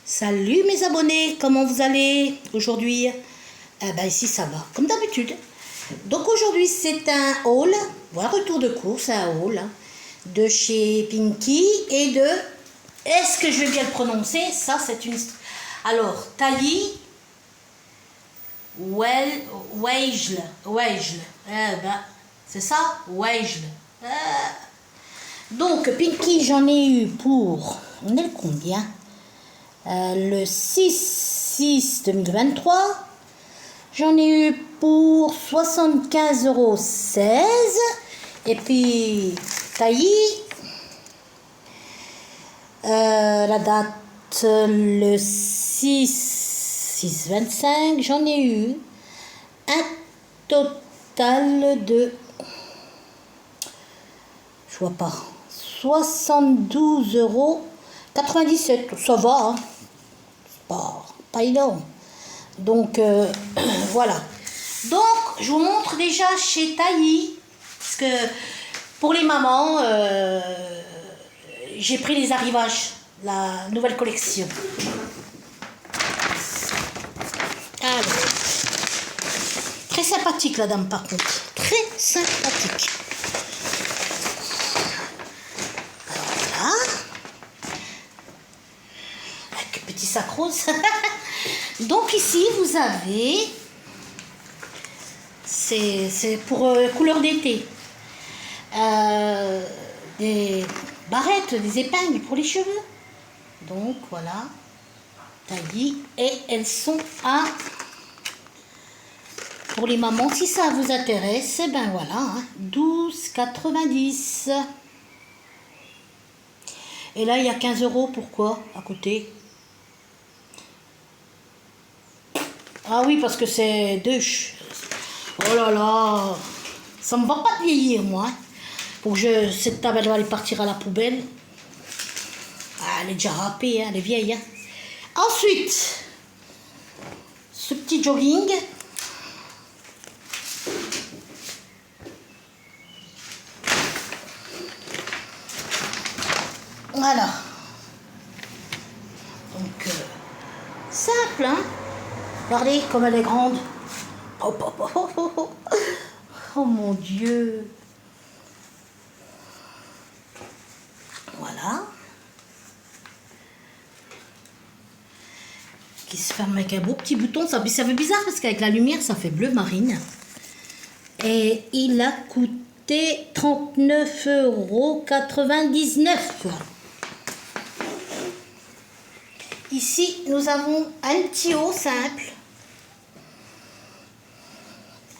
Salut mes abonnés, comment vous allez aujourd'hui? Ici ça va, comme d'habitude. Donc aujourd'hui c'est un haul, voilà, retour de course, un haul de chez Pinky et de... Est-ce que je vais bien le prononcer? Ça c'est une... Alors, taillis Weijl. C'est ça? Weijl. Donc Pinky, j'en ai eu pour... On est le combien? Le 6/6/2023, j'en ai eu pour 75,16 €. Et puis, taillis, la date le 6/6/25, j'en ai eu un total de, je vois pas, 72,97 €. Ça va, hein? Pas énorme. Donc voilà. Donc je vous montre déjà chez Taillis, parce que pour les mamans, j'ai pris les arrivages, la nouvelle collection. Alors, très sympathique la dame par contre, très sympathique. Alors voilà. Avec petit sac rose. Donc ici vous avez, c'est pour couleur d'été, des barrettes, des épingles pour les cheveux. Donc voilà, taillis, et elles sont à, pour les mamans, si ça vous intéresse, ben voilà, hein, 12,90 €. Et là il y a 15 €, pourquoi à côté? Ah oui, parce que c'est deux. Oh là là, ça me va pas de vieillir, moi. Pour que cette table, elle va aller partir à la poubelle. Ah, elle est déjà râpée, hein, elle est vieille. Hein. Ensuite, ce petit jogging. Voilà. Donc, simple, hein. Regardez comme elle est grande. Oh, oh, oh, oh, oh, oh. Oh mon Dieu. Voilà. Qui se ferme avec un beau petit bouton. Ça fait bizarre parce qu'avec la lumière, ça fait bleu marine. Et il a coûté 39,99 €. Ici, nous avons un petit haut simple.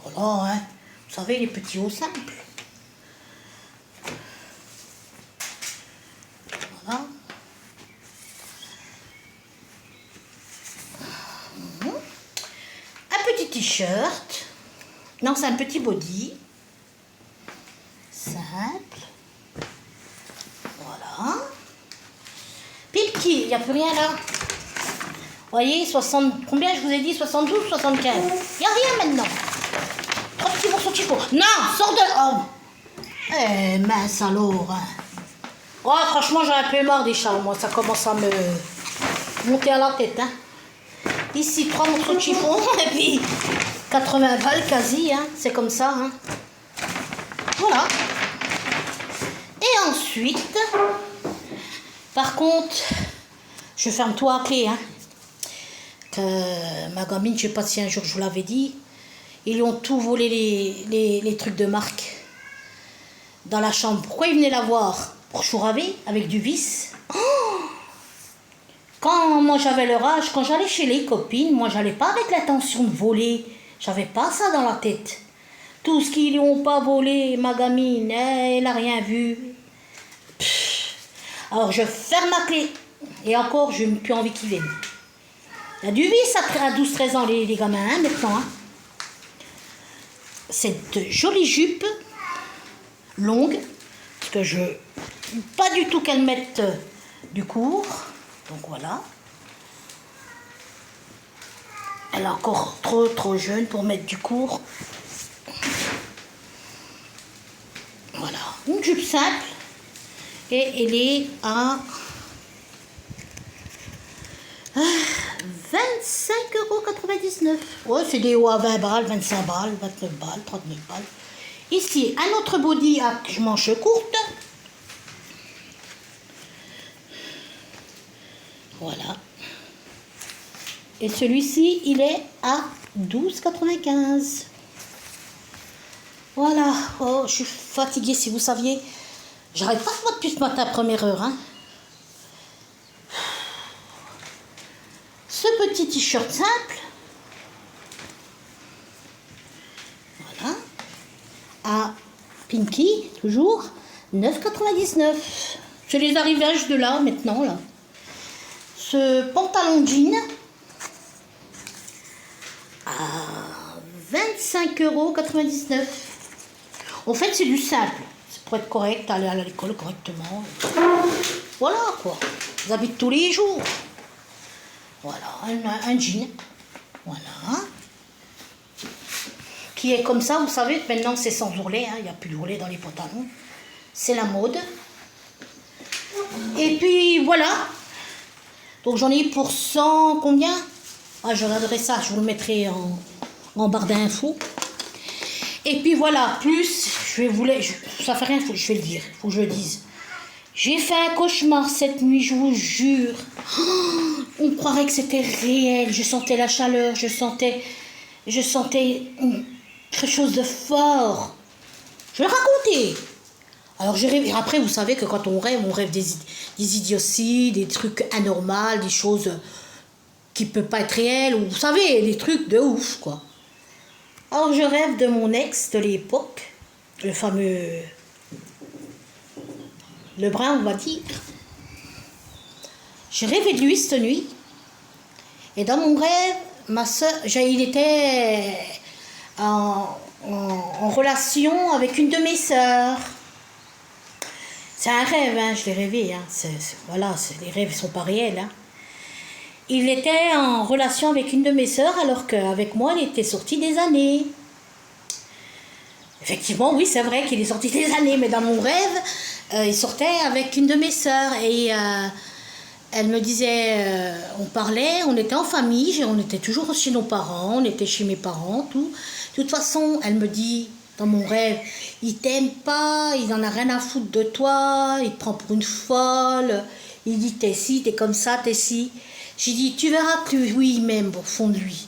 Voilà, hein. Vous savez, les petits hauts simples. Voilà. Un petit t-shirt. Non, c'est un petit body. Simple. Voilà. Pinky, il n'y a plus rien là. Vous voyez, 60, combien je vous ai dit? 72, 75. Il n'y a rien maintenant. 3 petits morceaux de chiffon. Non, sors de... Oh. Eh, mince alors. Oh, franchement, j'ai un peu marre des chats. Moi, ça commence à me monter à la tête. Hein. Ici, 3 morceaux de chiffon. Et puis, 80 balles quasi. Hein. C'est comme ça. Hein. Voilà. Et ensuite, par contre, je ferme tout à clé. Hein. Ma gamine, je ne sais pas si un jour je vous l'avais dit, ils lui ont tout volé les trucs de marque dans la chambre. Pourquoi ils venaient la voir? Pour chouraver avec du vis. Oh, quand moi j'avais leur âge, quand j'allais chez les copines, moi j'allais pas avec l'intention de voler. J'avais pas ça dans la tête. Tout ce qu'ils lui ont pas volé, ma gamine, elle a rien vu. Pff. Alors je ferme ma clé. Et encore, je n'ai plus envie qu'ils viennent. Il y a du vis à 12-13 ans, les gamins, hein, maintenant. Hein. Cette jolie jupe longue, parce que je pas du tout qu'elle mette du court. Donc voilà. Elle est encore trop jeune pour mettre du court. Voilà. Une jupe simple. Et elle est à 25,99 €. Ouais, c'est des hauts à 20 balles, 25 balles, 29 balles, 39 balles. Ici, un autre body à manche courte. Voilà. Et celui-ci, il est à 12,95 €. Voilà. Oh, je suis fatiguée, si vous saviez. J'arrête pas de moi depuis ce matin, première heure. Hein. Ce petit t-shirt simple. Voilà. À Pinky, toujours. 9,99 €. C'est les arrivages de là, maintenant, là. Ce pantalon jean. À 25,99 €. En fait, c'est du simple. C'est pour être correct, aller à l'école correctement. Voilà, quoi. Vous habitez tous les jours. Voilà, un jean. Voilà. Qui est comme ça, vous savez, maintenant c'est sans ourlet. Hein, il n'y a plus d'ourlet dans les pantalons. C'est la mode. Et puis, voilà. Donc, j'en ai pour 100, combien? Ah, je regarderai ça, je vous le mettrai en barre d'infos. Et puis voilà, plus, ça fait rien, je vais le dire, il faut que je le dise. J'ai fait un cauchemar cette nuit, je vous jure. Oh, on croirait que c'était réel, je sentais la chaleur, je sentais quelque chose de fort. Je vais le raconter. Alors je rêve, et après vous savez que quand on rêve des idioties, des trucs anormaux, des choses qui ne peuvent pas être réelles, ou vous savez, des trucs de ouf, quoi. Alors je rêve de mon ex de l'époque, le fameux Lebrun, on va dire. J'ai rêvé de lui cette nuit. Et dans mon rêve, ma soeur, il était en relation avec une de mes sœurs. C'est un rêve, hein, je l'ai rêvé. Hein. Voilà, les rêves ne sont pas réels. Hein. Il était en relation avec une de mes sœurs, alors qu'avec moi, il était sorti des années. Effectivement, oui, c'est vrai qu'il est sorti des années, mais dans mon rêve, il sortait avec une de mes sœurs. Et elle me disait, on parlait, on était en famille, on était toujours chez nos parents, on était chez mes parents, tout. De toute façon, elle me dit, dans mon rêve, il t'aime pas, il en a rien à foutre de toi, il te prend pour une folle, il dit t'es ci, t'es comme ça, t'es ci. J'ai dit, tu verras que oui, il m'aime au fond de lui.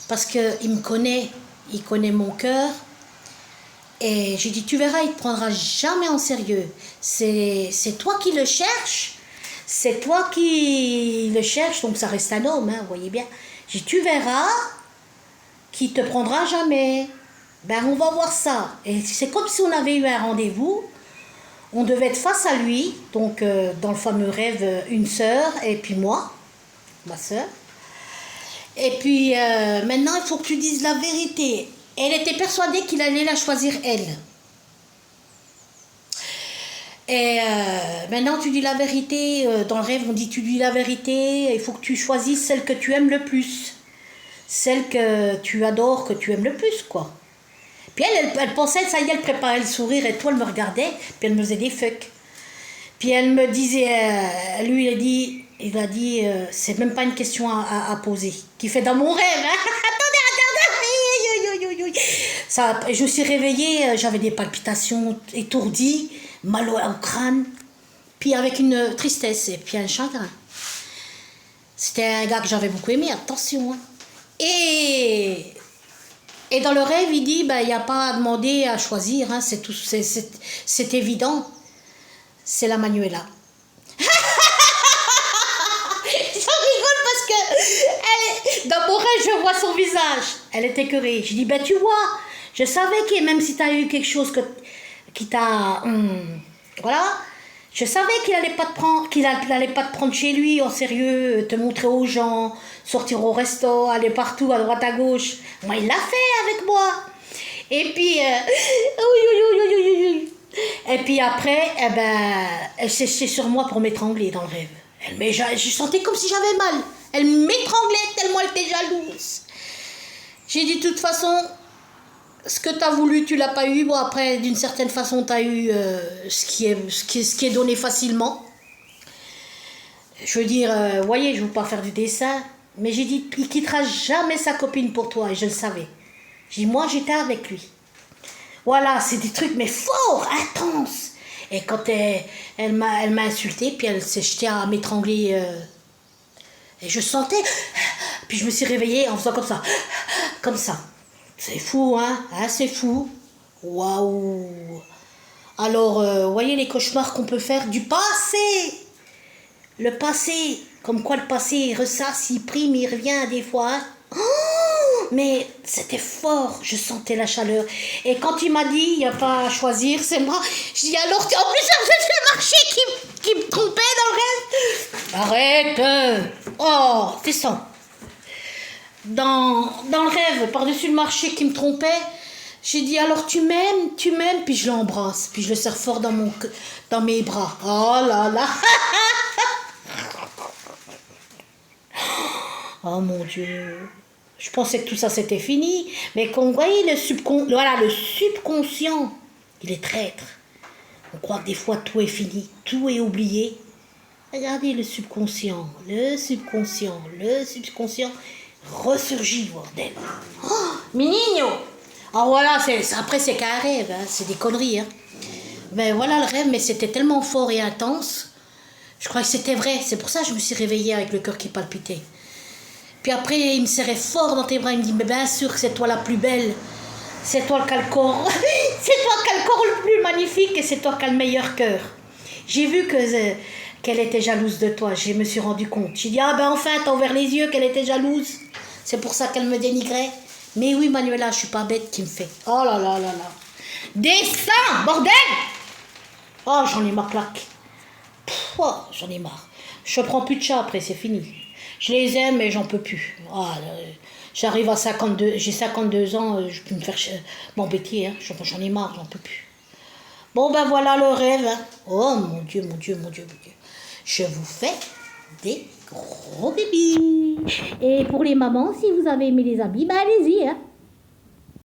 Parce qu'il me connaît, il connaît mon cœur. Et j'ai dit, tu verras, il ne te prendra jamais en sérieux. C'est toi qui le cherches, c'est toi qui le cherches, donc ça reste un homme, hein, vous voyez bien. J'ai dit, tu verras qu'il ne te prendra jamais. Ben, on va voir ça. Et c'est comme si on avait eu un rendez-vous. On devait être face à lui, donc dans le fameux rêve, une sœur, et puis moi, ma sœur. Et puis maintenant, il faut que tu dises la vérité. Elle était persuadée qu'il allait la choisir elle. Et maintenant, tu dis la vérité. Dans le rêve, on dit tu dis la vérité. Il faut que tu choisisses celle que tu aimes le plus. Celle que tu adores, que tu aimes le plus, quoi. Puis elle pensait, ça y est, elle préparait le sourire et toi, elle me regardait, puis elle me faisait des fucks. Puis elle me disait, lui, il a dit, c'est même pas une question à poser, qui fait dans mon rêve. Hein. Attendez. Ça, je me suis réveillée, j'avais des palpitations étourdies, mal au crâne, puis avec une tristesse et puis un chagrin. C'était un gars que j'avais beaucoup aimé, attention. Hein. Et dans le rêve, il dit, il n'y a pas à demander à choisir, hein, c'est évident. C'est la Manuela. Je rigole parce que dans mon rêve, je vois son visage. Elle est écœurée. Je dis, tu vois, je savais que même si tu as eu quelque chose qui t'a... voilà. Je savais qu'il allait pas te prendre chez lui en sérieux, te montrer aux gens, sortir au resto, aller partout à droite à gauche. Moi, il l'a fait avec moi. Et puis, et puis après, elle s'est sur moi pour m'étrangler dans le rêve. Je sentais comme si j'avais mal. Elle m'étranglait tellement elle était jalouse. J'ai dit, de toute façon, ce que tu as voulu, tu l'as pas eu. Bon, après, d'une certaine façon, tu as eu ce qui est donné facilement. Je veux dire, voyez, je ne veux pas faire du dessin, mais j'ai dit, il quittera jamais sa copine pour toi, et je le savais. J'ai dit, moi, j'étais avec lui. Voilà, c'est des trucs, mais forts, intenses. Et quand elle m'a insulté, puis elle s'est jetée à m'étrangler, et je sentais, puis je me suis réveillée en faisant comme ça, comme ça. C'est fou, hein, c'est fou. Waouh. Alors, voyez les cauchemars qu'on peut faire du passé. Le passé, comme quoi le passé, il ressasse, il prime, il revient des fois. Hein. Oh, mais c'était fort, je sentais la chaleur. Et quand il m'a dit, il n'y a pas à choisir, c'est moi. Je dis alors, en plus, c'est le marché qui me trompait dans le rêve. Arrête. Oh, fais ça. Dans le rêve, par-dessus le marché qui me trompait, j'ai dit alors tu m'aimes, puis je l'embrasse, puis je le serre fort dans mes bras. Oh là là. Oh mon Dieu. Je pensais que tout ça c'était fini. Mais quand vous voyez le subconscient, il est traître. On croit que des fois tout est fini, tout est oublié. Regardez le subconscient ressurgit, bordel. Oh, Minigno. Ah voilà, après c'est qu'un rêve, hein, c'est des conneries. Hein. Ben voilà le rêve, mais c'était tellement fort et intense. Je crois que c'était vrai. C'est pour ça que je me suis réveillée avec le cœur qui palpitait. Puis après, il me serrait fort dans tes bras. Il me dit, mais bien sûr que c'est toi la plus belle. C'est toi qui as le corps. C'est toi qui as le corps le plus magnifique et c'est toi qui as le meilleur cœur. J'ai vu qu'elle était jalouse de toi. Je me suis rendu compte. J'ai dit, ah ben enfin, t'as ouvert les yeux qu'elle était jalouse. C'est pour ça qu'elle me dénigrait. Mais oui, Manuela, je suis pas bête qui me fait. Oh là là là là. Descends, bordel. Oh, j'en ai ma claque. Oh, j'en ai marre. Je prends plus de chat après, c'est fini. Je les aime, mais j'en peux plus. Oh, j'arrive à 52, j'ai 52 ans, je peux me faire m'embêter, hein. J'en ai marre, j'en peux plus. Bon, ben voilà le rêve. Hein. Oh mon Dieu, mon Dieu, mon Dieu, mon Dieu. Je vous fais des gros bébés. Et pour les mamans, si vous avez aimé les habits, ben allez-y, hein.